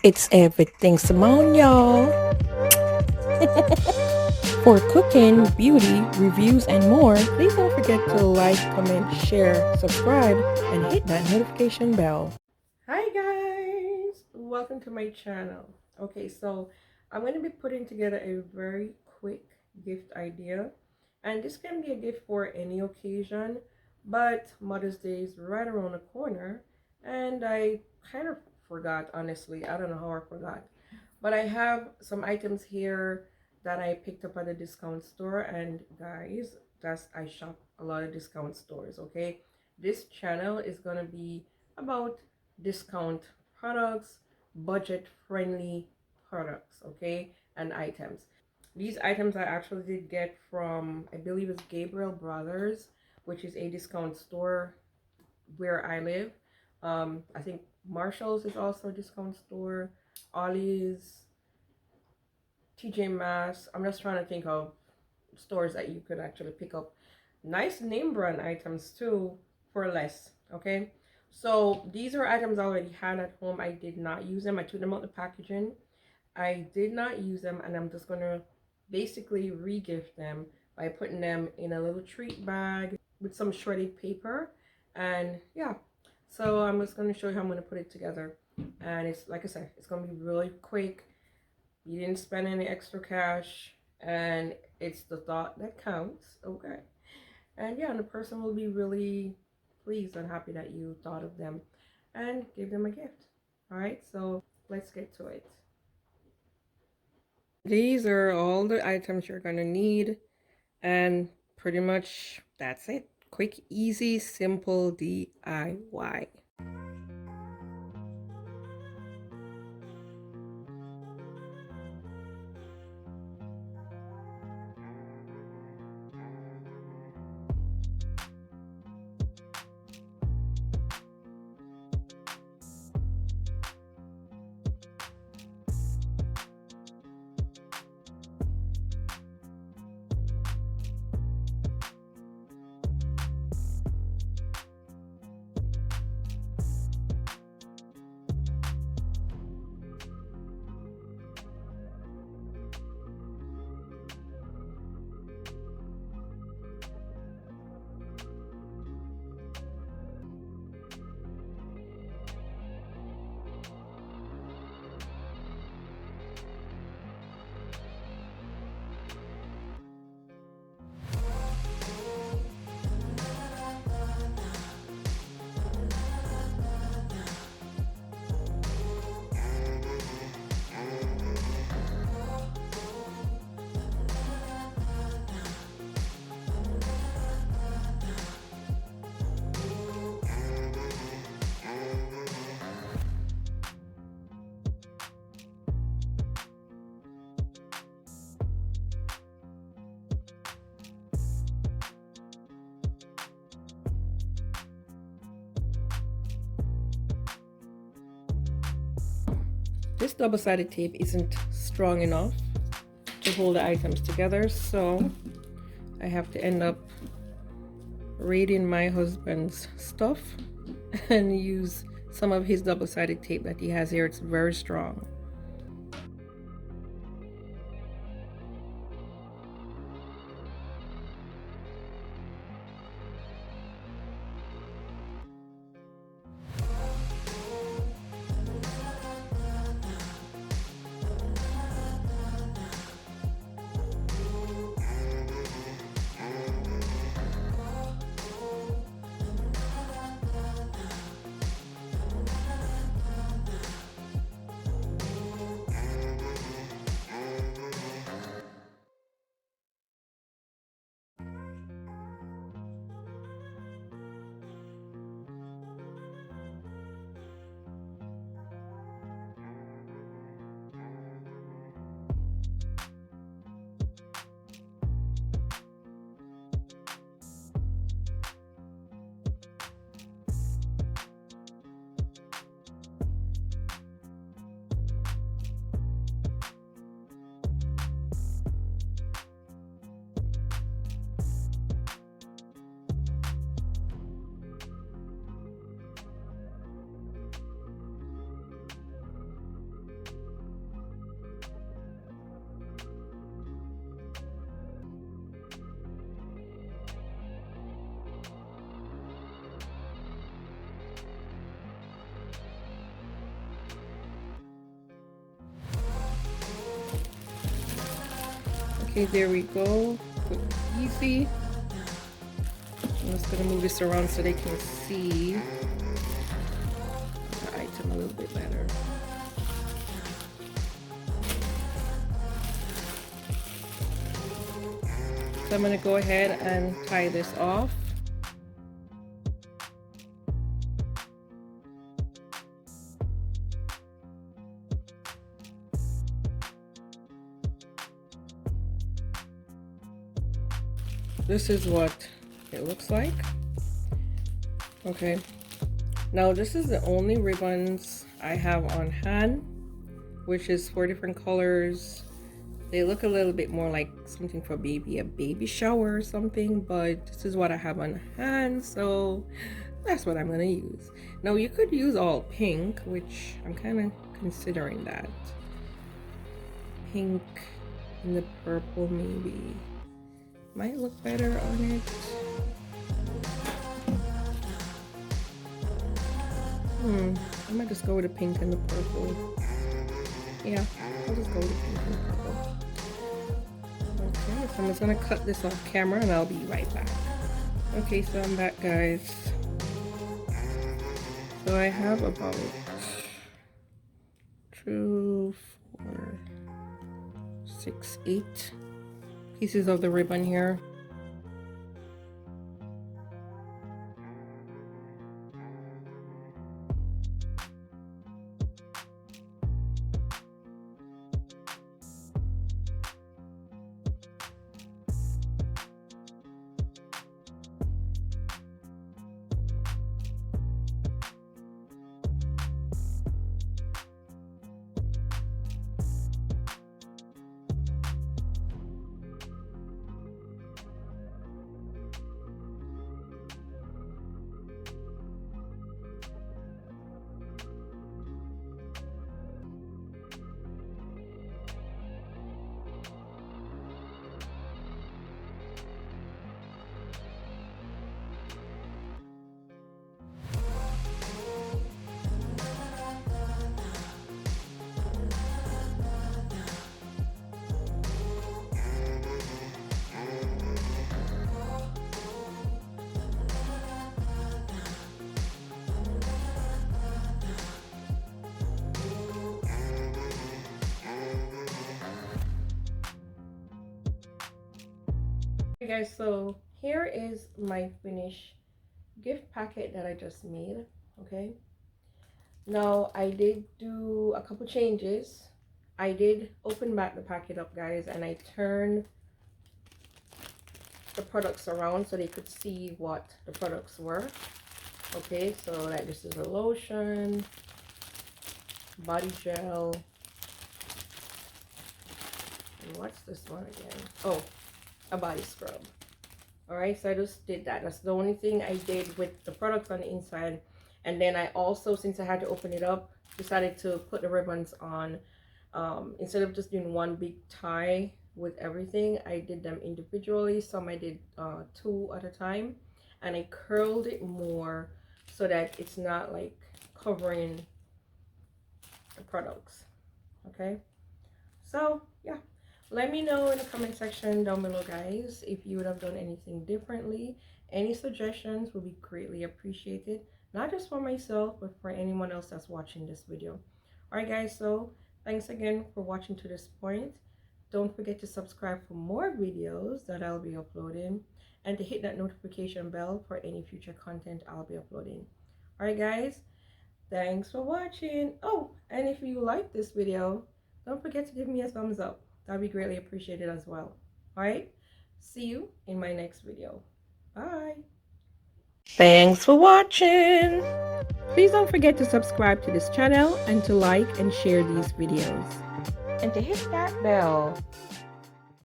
It's everything Simone, y'all. For cooking, beauty, reviews, and more, please don't forget to like, comment, share, subscribe, and hit that notification bell. Hi guys! Welcome to my channel. Okay, so I'm going to be putting together a very quick gift idea. And this can be a gift for any occasion, but Mother's Day is right around the corner. And I kind of forgot, honestly. I don't know how I forgot. But I have some items here that I picked up at a discount store. And guys, I shop a lot of discount stores, okay? This channel is going to be about discount products, budget friendly products, okay? And items. These items I actually did get from, I believe it's Gabriel Brothers, which is a discount store where I live. I think Marshall's is also a discount store. Ollie's, TJ Maxx. I'm just trying to think of stores that you could actually pick up nice name brand items too for less. Okay, so these are items I already had at home. I did not use them. I took them out the packaging. I did not use them, and I'm just gonna basically re-gift them by putting them in a little treat bag with some shredded paper. And yeah, so I'm just gonna show you how I'm gonna put it together. And it's like I said, it's gonna be really quick. You didn't spend any extra cash, and it's the thought that counts. Okay, and yeah, and the person will be really pleased and happy that you thought of them and gave them a gift. All right, so let's get to it. These are all the items you're gonna need, and pretty much that's it. Quick, easy, simple DIY. This double-sided tape isn't strong enough to hold the items together, so I have to end up raiding my husband's stuff and use some of his double-sided tape that he has here. It's very strong. Okay, there we go. Quick, easy. I'm just gonna move this around so they can see the item a little bit better. So I'm gonna go ahead and tie this off. This is what it looks like. Okay, now this is the only ribbons I have on hand, which is 4 different colors. They look a little bit more like something for a baby shower or something, but this is what I have on hand, so that's what I'm gonna use. Now you could use all pink, which I'm kind of considering that. Pink and the purple maybe might look better on it. I might just go with the pink and the purple. Yeah, I'll just go with the pink and the purple. Okay, so I'm just gonna cut this off camera and I'll be right back. Okay, so I'm back, guys. So I have about 2, 4, 6, 8 pieces of the ribbon here. Hey guys, so here is my finished gift packet that I just made. Okay, now I did do a couple changes. I did open back the packet up, guys, and I turned the products around so they could see what the products were. Okay, so like this is a lotion, body gel, and what's this one again? Oh, a body scrub. All right, so I just did that. That's the only thing I did with the products on the inside. And then I also, since I had to open it up, decided to put the ribbons on. Instead of just doing one big tie with everything, I did them individually. Some I did 2 at a time, and I curled it more so that it's not like covering the products. Okay, so yeah, let me know in the comment section down below, guys, if you would have done anything differently. Any suggestions will be greatly appreciated, not just for myself, but for anyone else that's watching this video. All right, guys, so thanks again for watching to this point. Don't forget to subscribe for more videos that I'll be uploading, and to hit that notification bell for any future content I'll be uploading. All right, guys, thanks for watching. Oh, and if you like this video, don't forget to give me a thumbs up. That'd be greatly appreciated as well. All right, see you in my next video. Bye. Thanks for watching. Please don't forget to subscribe to this channel and to like and share these videos, and to hit that bell